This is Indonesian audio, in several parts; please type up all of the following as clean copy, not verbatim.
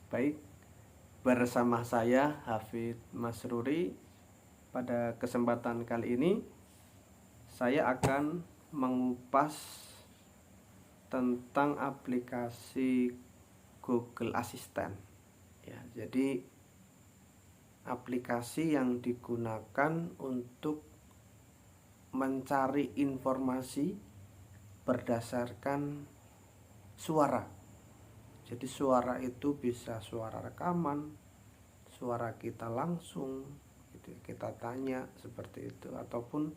Baik, bersama saya Hafid Masruri. Pada kesempatan kali ini saya akan mengupas tentang aplikasi Google Assistant. Ya, jadi aplikasi yang digunakan untuk mencari informasi berdasarkan suara. Jadi suara itu bisa suara rekaman, suara kita langsung, gitu, kita tanya seperti itu, ataupun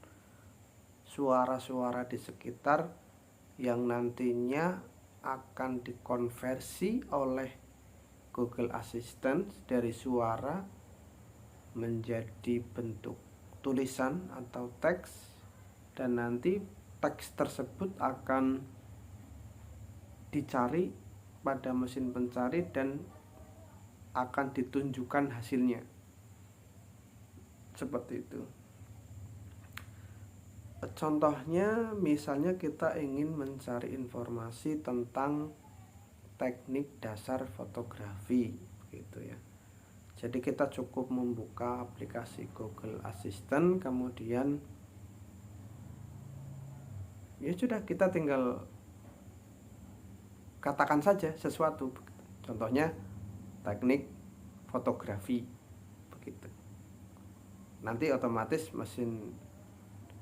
suara-suara di sekitar yang nantinya akan dikonversi oleh Google Assistant dari suara menjadi bentuk tulisan atau teks, dan nanti teks tersebut akan dicari pada mesin pencari dan akan ditunjukkan hasilnya. Seperti itu. Contohnya misalnya kita ingin mencari informasi tentang teknik dasar fotografi gitu ya. Jadi kita cukup membuka aplikasi Google Assistant, kemudian ya sudah, kita tinggal katakan saja sesuatu. Contohnya teknik fotografi begitu. Nanti otomatis mesin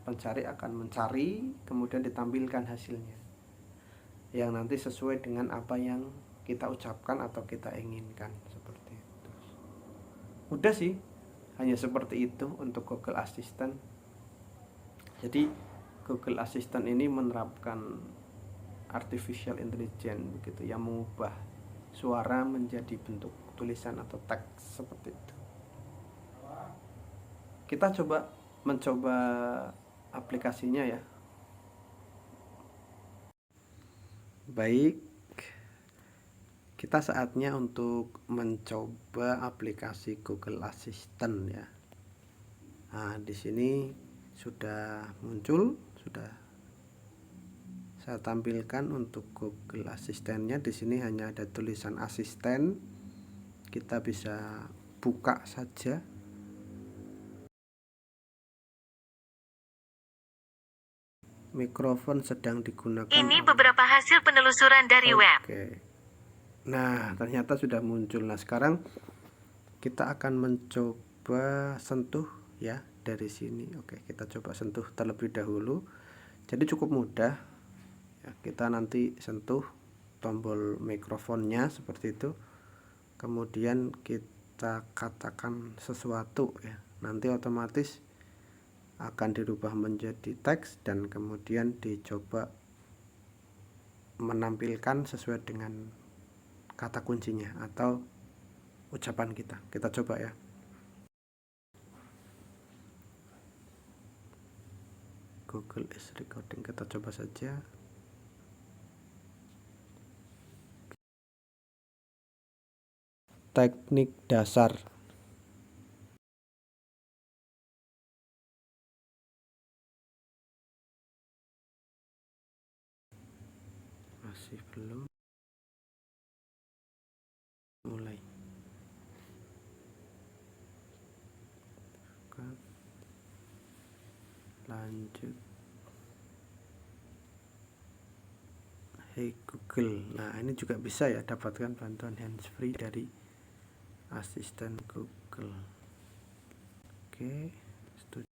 pencari akan mencari, kemudian ditampilkan hasilnya yang nanti sesuai dengan apa yang kita ucapkan atau kita inginkan. Seperti itu. Mudah sih, hanya seperti itu untuk Google Assistant. Jadi Google Assistant ini menerapkan artificial intelligence begitu, yang mengubah suara menjadi bentuk tulisan atau teks seperti itu. Kita mencoba aplikasinya ya. Baik, kita saatnya untuk mencoba aplikasi Google Assistant ya. Nah, di sini sudah muncul, sudah saya tampilkan untuk Google Assistant-nya. Di sini hanya ada tulisan asisten. Kita bisa buka saja. Mikrofon sedang digunakan. Ini beberapa hasil penelusuran dari web. Nah, ternyata sudah muncul. Nah, sekarang kita akan mencoba sentuh ya dari sini. Oke, kita coba sentuh terlebih dahulu. Jadi cukup mudah. Ya, kita nanti sentuh tombol mikrofonnya seperti itu. Kemudian kita katakan sesuatu ya. Nanti otomatis akan dirubah menjadi teks dan kemudian dicoba menampilkan sesuai dengan kata kuncinya atau ucapan kita. Kita coba ya. Google is recording, kita coba saja. Teknik dasar. Masih belum mulai. Lanjut. Hey Google. Nah, ini juga bisa ya, dapatkan bantuan handsfree dari asisten Google. Oke, setuju.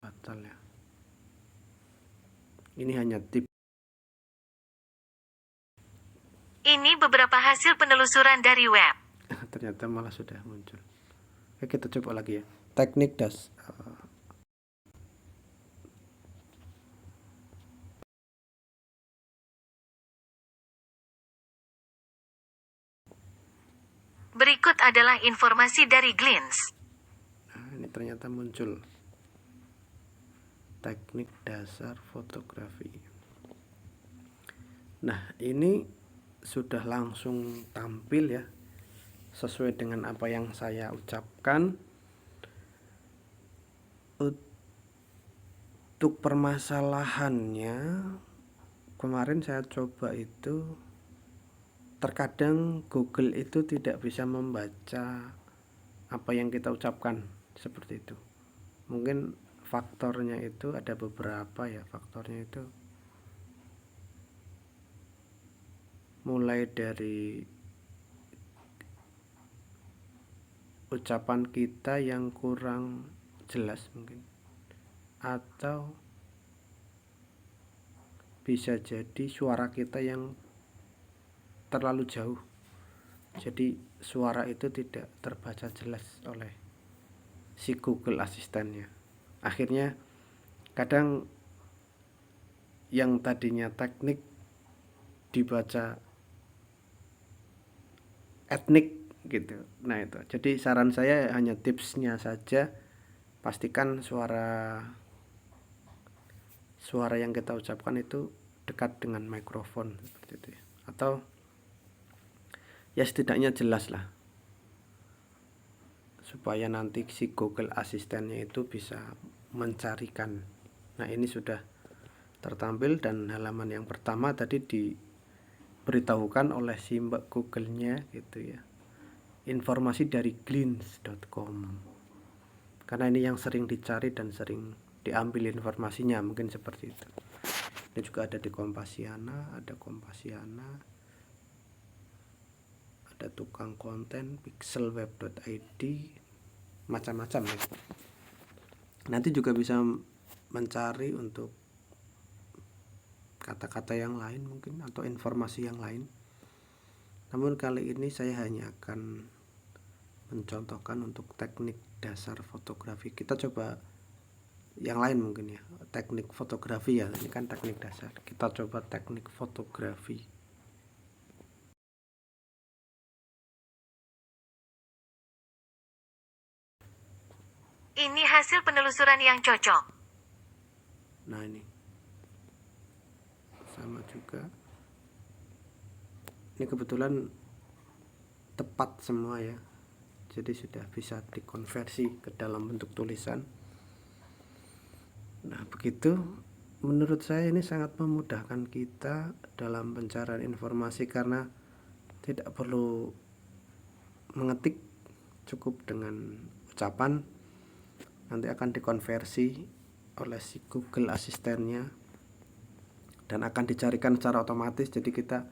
Batal ya. Ini hanya tip. Ini beberapa hasil penelusuran dari web. Ternyata malah sudah muncul. Oke, kita coba lagi ya. Teknik dasar. Berikut adalah informasi dari Glints. Nah, ini ternyata muncul. Teknik dasar fotografi. Nah, ini sudah langsung tampil ya. sesuai dengan apa yang saya ucapkan. Untuk permasalahannya, kemarin saya coba itu, terkadang Google itu tidak bisa membaca apa yang kita ucapkan seperti itu. Mungkin faktornya itu ada beberapa ya, faktornya itu mulai dari ucapan kita yang kurang jelas mungkin, atau bisa jadi suara kita yang terlalu jauh, jadi suara itu tidak terbaca jelas oleh si Google Asistennya. Akhirnya kadang yang tadinya teknik dibaca etnik gitu. Nah itu, jadi saran saya hanya tipsnya saja, pastikan suara yang kita ucapkan itu dekat dengan mikrofon seperti itu ya. Atau ya setidaknya jelas lah, supaya nanti si Google Asistennya itu bisa mencarikan. Nah ini sudah tertampil, dan halaman yang pertama tadi diberitahukan oleh si Mbak Google-nya gitu ya, informasi dari glints.com, karena ini yang sering dicari dan sering diambil informasinya, mungkin seperti itu. Ini juga ada di Kompasiana, ada tukang konten, pixelweb.id, macam-macam ya. Nanti juga bisa mencari untuk kata-kata yang lain mungkin, atau informasi yang lain. Namun kali ini saya hanya akan mencontohkan untuk teknik dasar fotografi. Kita coba yang lain mungkin ya, teknik fotografi ya, ini kan teknik dasar. Kita coba teknik fotografi. Ini hasil penelusuran yang cocok. Nah ini sama juga, ini kebetulan tepat semua ya, jadi sudah bisa dikonversi ke dalam bentuk tulisan. Nah begitu, menurut saya ini sangat memudahkan kita dalam pencarian informasi, karena tidak perlu mengetik, cukup dengan ucapan nanti akan dikonversi oleh si Google Asistennya dan akan dicarikan secara otomatis. Jadi kita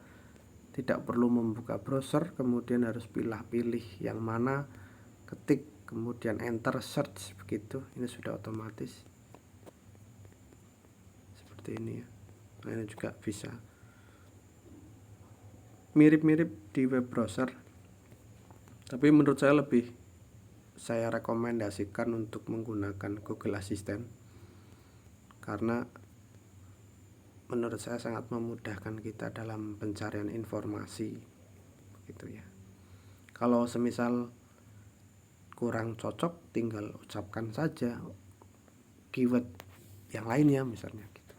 tidak perlu membuka browser kemudian harus pilih yang mana, ketik kemudian enter search begitu. Ini sudah otomatis seperti ini ya. Nah ini juga bisa mirip-mirip di web browser, tapi menurut saya rekomendasikan untuk menggunakan Google Assistant, karena menurut saya sangat memudahkan kita dalam pencarian informasi gitu ya. Kalau semisal kurang cocok, tinggal ucapkan saja keyword yang lainnya misalnya gitu.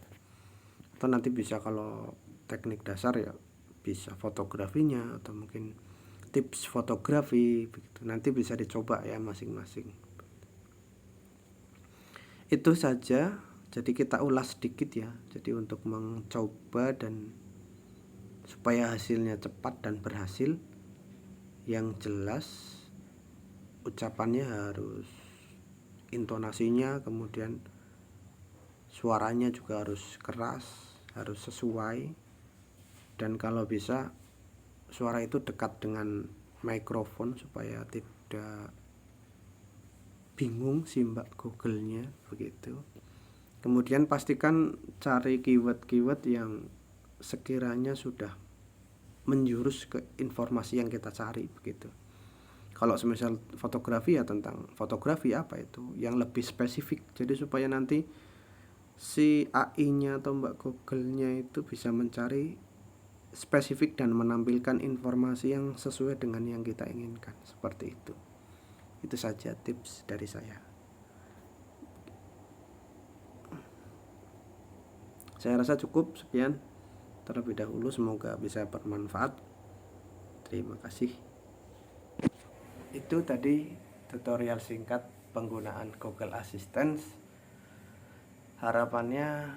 Atau nanti bisa, kalau teknik dasar ya bisa fotografinya, atau mungkin tips fotografi begitu. Nanti bisa dicoba ya masing-masing. Itu saja, jadi kita ulas sedikit ya. Jadi untuk mencoba dan supaya hasilnya cepat dan berhasil, yang jelas ucapannya harus, intonasinya, kemudian suaranya juga harus keras, harus sesuai, dan kalau bisa suara itu dekat dengan mikrofon supaya tidak bingung si Mbak Google-nya begitu. Kemudian pastikan cari keyword-keyword yang sekiranya sudah menjurus ke informasi yang kita cari begitu. Kalau semisal fotografi ya tentang fotografi apa itu yang lebih spesifik, jadi supaya nanti si AI-nya atau Mbak Google-nya itu bisa mencari spesifik dan menampilkan informasi yang sesuai dengan yang kita inginkan, seperti itu. Itu saja tips dari saya. Saya rasa cukup sekian terlebih dahulu, semoga bisa bermanfaat. Terima kasih. Itu tadi tutorial singkat penggunaan Google Assistant. Harapannya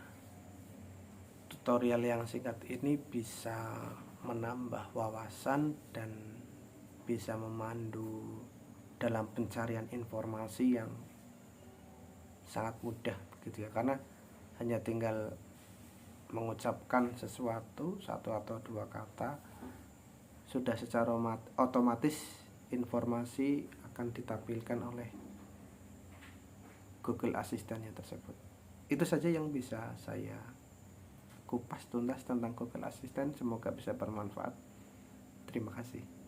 tutorial yang singkat ini bisa menambah wawasan dan bisa memandu dalam pencarian informasi yang sangat mudah begitu ya, karena hanya tinggal mengucapkan sesuatu, satu atau dua kata, sudah secara otomatis informasi akan ditampilkan oleh Google Assistant-nya tersebut. Itu saja yang bisa saya kupas tuntas tentang Google Assistant. Semoga bisa bermanfaat. Terima kasih.